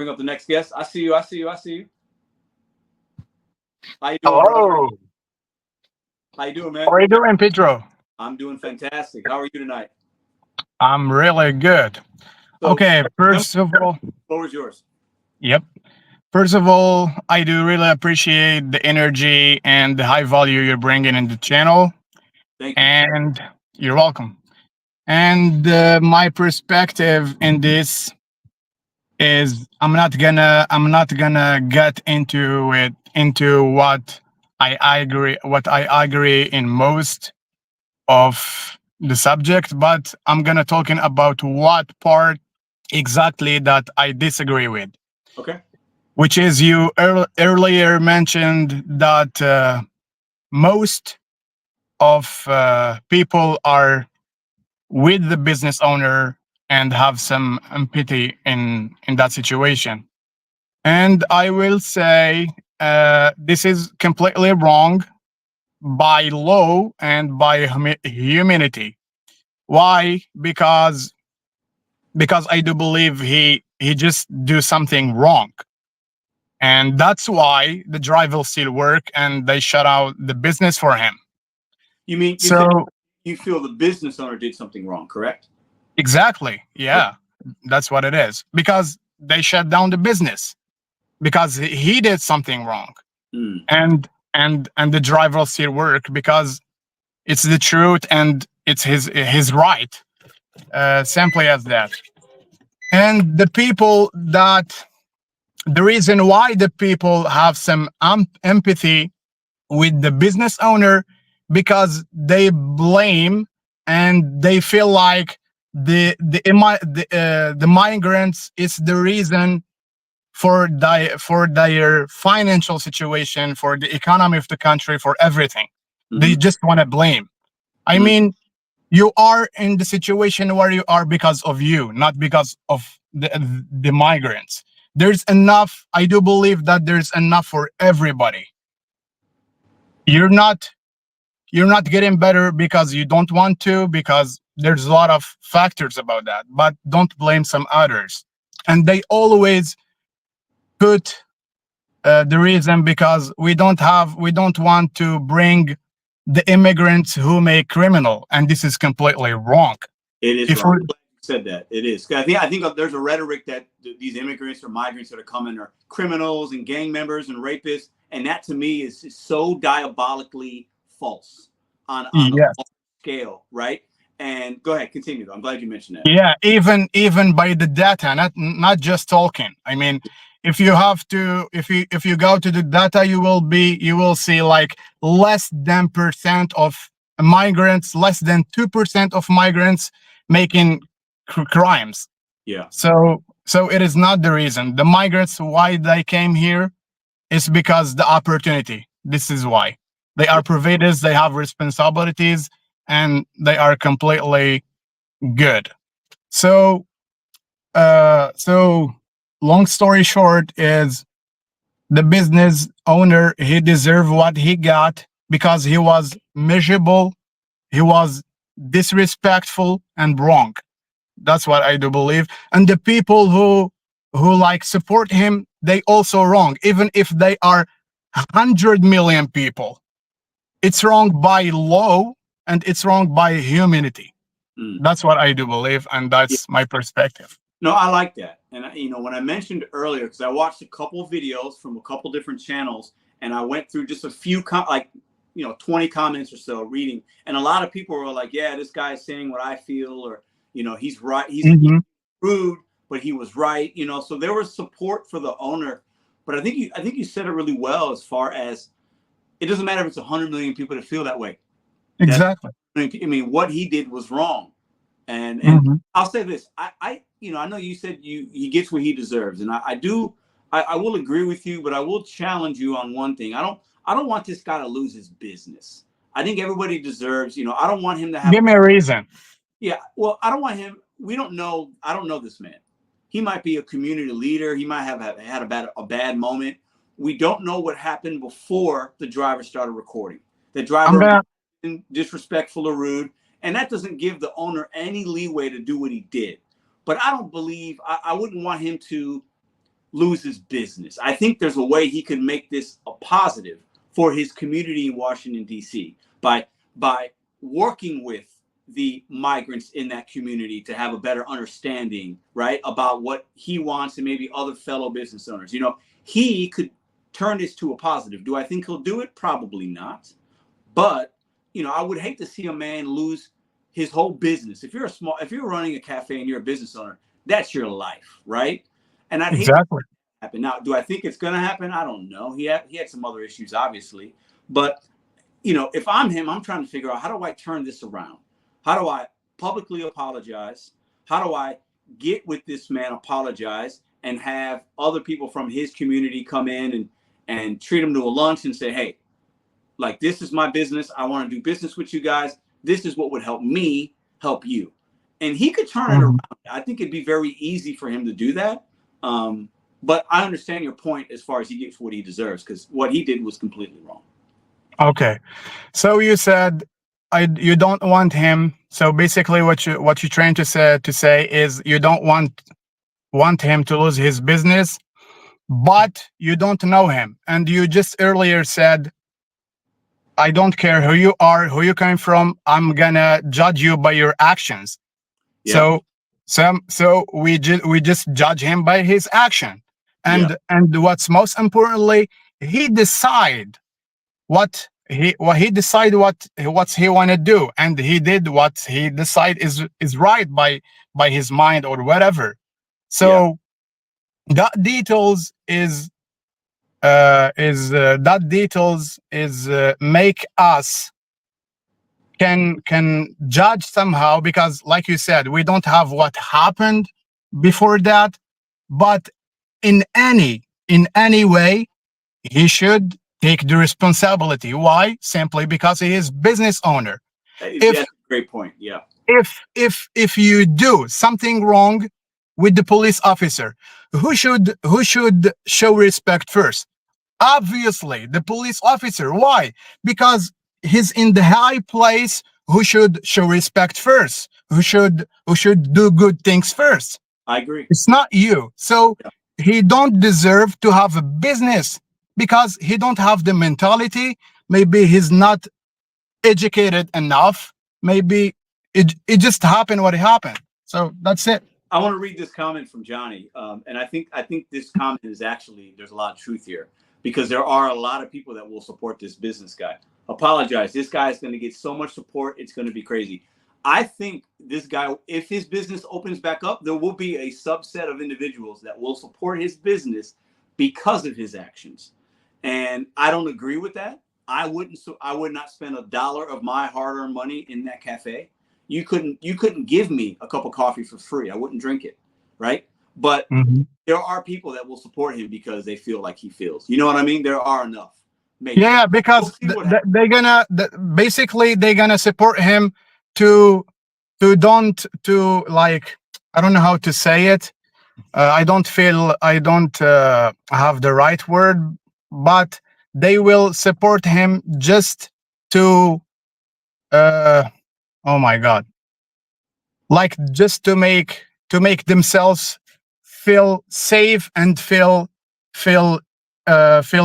Bring up the next guest. I see you. I see you. I see you. How you doing, brother? Hello. How you doing, How man? are you doing, Pedro? I'm doing fantastic. How are you tonight? I'm really good. So, Okay, tell me, first of all, the floor is yours. yep. First of all, I do really appreciate the energy and the high value you're bringing in the channel, Thank you. and you're welcome. And my perspective in this is I'm not gonna get into what I agree in most of the subject, but I'm gonna talking about what part exactly that I disagree with, Okay. which is you earlier mentioned that most of people are with the business owner and have some empathy in that situation. And I will say this is completely wrong by law and by humanity. Why? Because I do believe he just do something wrong, and that's why the drive will still work and they shut out the business for him. You mean you said So you feel the business owner did something wrong, correct? exactly, Okay. yeah, that's what it is. Because they shut down the business because he did something wrong, Mm. and the drive will still work because it's the truth and it's his right. Simply as that. And the reason why the people have some empathy with the business owner, because they blame and they feel like the migrants is the reason for their financial situation, for the economy of the country, for everything. Hmm. They just want to blame. I Mm. mean, you are in the situation where you are because of you, not because of the migrants. There's enough. I do believe that there's enough for everybody. You're not you're not getting better because you don't want to, because there's a lot of factors about that. But don't blame some others. And they always put the reason because we don't want to bring the immigrants who make criminal, and this is completely wrong. It is If wrong. we're I'm glad you said that. It is. I think there's a rhetoric that these immigrants or migrants that are coming are criminals and gang members and rapists, and that to me is so diabolically false on a Yes. large scale, right? And go ahead, continue. Though. I'm glad you mentioned that. Yeah, even by the data, not just talking. I mean, if you go to the data, you will see like less than percent of migrants, less than 2% of migrants making crimes. Yeah. So it is not the reason. The migrants why they came here is because the opportunity. This is why they are providers. They have responsibilities, and they are completely good. So, so long story short is the business owner, he deserved what he got because he was miserable, he was disrespectful and wrong. That's what I do believe. And the people who like support him, they also wrong. Even if they are 100 million people, it's wrong by law and it's wrong by humanity. Mm. That's what I do believe, and Yeah. that's my perspective. No, I like that. And when I mentioned earlier, because I watched a couple of videos from a couple different channels, and I went through just a few, 20 comments or so reading, and a lot of people were like, "Yeah, this guy's saying what I feel," or he's right. He's Mhm. rude, but he was right. So there was support for the owner, but I think you said it really well as far as it doesn't matter if it's 100 million people that feel that way. That Exactly. I mean, what he did was wrong. And Mhm. I'll say this: I know you said he gets what he deserves, and I will agree with you, but I will challenge you on one thing. I don't want this guy to lose his business. I think everybody deserves. I don't want him to have. Give me a reason. Yeah, well, I don't want him. We don't know. I don't know this man. He might be a community leader. He might have had a bad moment. We don't know what happened before the driver started recording. The I'm driver gonna. disrespectful or rude, and that doesn't give the owner any leeway to do what he did. But I don't believe I wouldn't want him to lose his business. I think there's a way he could make this a positive for his community in Washington, D.C. by working with the migrants in that community to have a better understanding, right, about what he wants and maybe other fellow business owners. You know, he could turn this to a positive. Do I think he'll do it? Probably not. But, you know, I would hate to see a man lose his whole business. If you're running a cafe and you're a business owner, that's your life, right? And I'd hate Exactly. happen. Now, do I think it's going to happen? I don't know. He had some other issues, obviously, but you know, if I'm him, I'm trying to figure out how do I turn this around? How do I publicly apologize? How do I get with this man, apologize, and have other people from his community come in and treat him to a lunch and say, hey, like, this is my business. I want to do business with you guys. This is what would help me help you. And he could turn it around. Mhm. I think it'd be very easy for him to do that. But I understand your point as far as he gets what he deserves, because what he did was completely wrong. Okay. So you said you don't want him. So basically what you're trying to say is you don't want him to lose his business, but you don't know him. And you just earlier said, I don't care who you are, who you came from, I'm gonna judge you by your actions. Yeah. So we just judge him by his action. Yeah. And what's most importantly, he decide what he want to do, and he did what he decide is right by his mind or whatever. Yeah. So that details is make us can judge somehow, because like you said, we don't have what happened before that. But in any way, he should take the responsibility. Why? Simply because he is business owner. That's if a great point. Yeah. if you do something wrong with the police officer, who should show respect first? Obviously the police officer. Why? Because he's in the high place. Who should show respect first? Who should do good things first? I agree. It's not you. So Yeah. he don't deserve to have a business, because he don't have the mentality. Maybe he's not educated enough. Maybe it just happened what happened. So that's it. I want to read this comment from Johnny, and I think this comment is actually, there's a lot of truth here, because there are a lot of people that will support this business guy. Apologize. This guy is going to get so much support. It's going to be crazy. I think this guy, if his business opens back up, there will be a subset of individuals that will support his business because of his actions. And I don't agree with that. I would not spend $1 of my hard-earned money in that cafe. You couldn't give me a cup of coffee for free. I wouldn't drink it, right? But Mhm. there are people that will support him because they feel like he feels. You know what I mean? There are enough. Maybe Yeah, we'll because see what happens. basically they're gonna support him to don't to like, I don't know how to say it. I don't have the right word, but they will support him just to uh oh my god, like just to make themselves feel safe and feel feel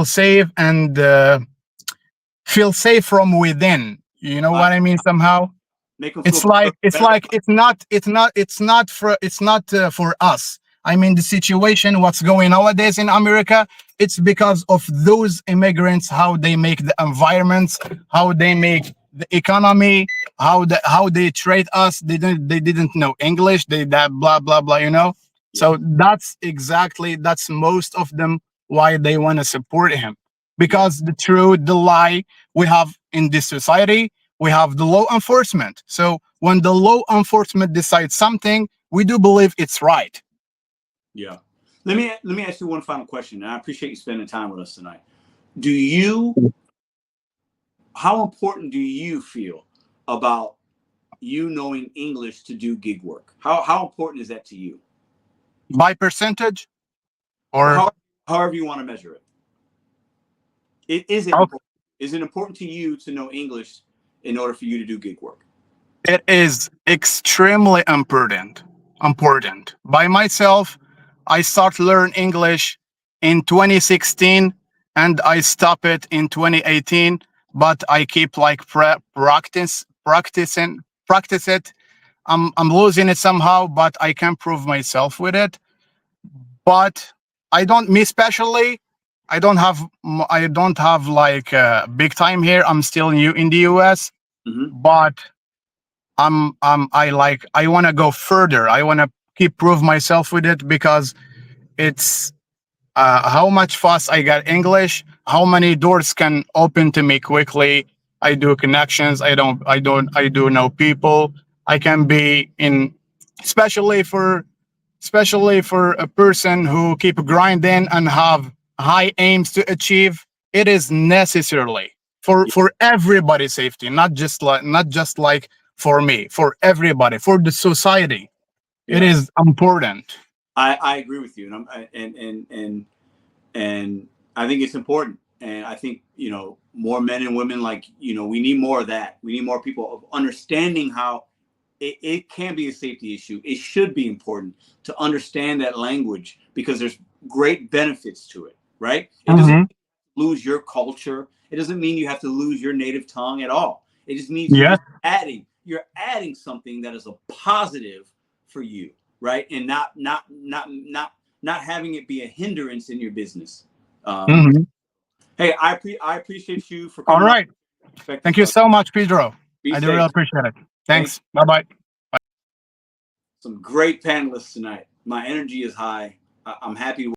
safe and feel safe from within. You know I what I mean? Somehow make them feel it's like it's better. like it's not for us. I mean, the situation what's going nowadays in America, it's because of those immigrants, how they make the environments, how they make the economy, how they treat us. They didn't know English, they that blah blah blah, Yeah, so that's most of them why they want to support him. yeah, Because the truth, the lie we have in this society, we have the law enforcement. So when the law enforcement decides something, we do believe it's right. yeah. Let me ask you one final question, and I appreciate you spending time with us tonight. Do you How important do you feel about you knowing English to do gig work? How important is that to you? By percentage, or How, however you want to measure it. Is it how important? Is it important to you to know English in order for you to do gig work? it is extremely important. By myself, I start learn English in 2016 and I stop it in 2018, but I keep like practice it. I'm losing it somehow, but I can prove myself with it. But I don't, me especially, I don't have like big time here. I'm still new in the US, Hmm. but I want to go further. I want to keep prove myself with it because it's how much fast I got English, how many doors can open to me quickly. I do connections. I do know people. I can be in, especially for a person who keep grinding and have high aims to achieve. It is necessarily for everybody's safety, not just like for me, for everybody, for the society. It Yeah, is important. I agree with you, and and I think it's important. And I think, more men and women, like, we need more of that. We need more people of understanding how it can be a safety issue. It should be important to understand that language because there's great benefits to it, right? It doesn't Hmm. lose your culture. It doesn't mean you have to lose your native tongue at all. It just means Yes. you're adding something that is a positive for you, right? And not having it be a hindrance in your business. Um, Hmm. hey, I appreciate you for All coming on. right. Perspective, Thank you brother. so much, Pedro. Be I do safe. really appreciate it. Thank you. Thanks. Bye bye. Some great panelists tonight. My energy is high. I'm happy.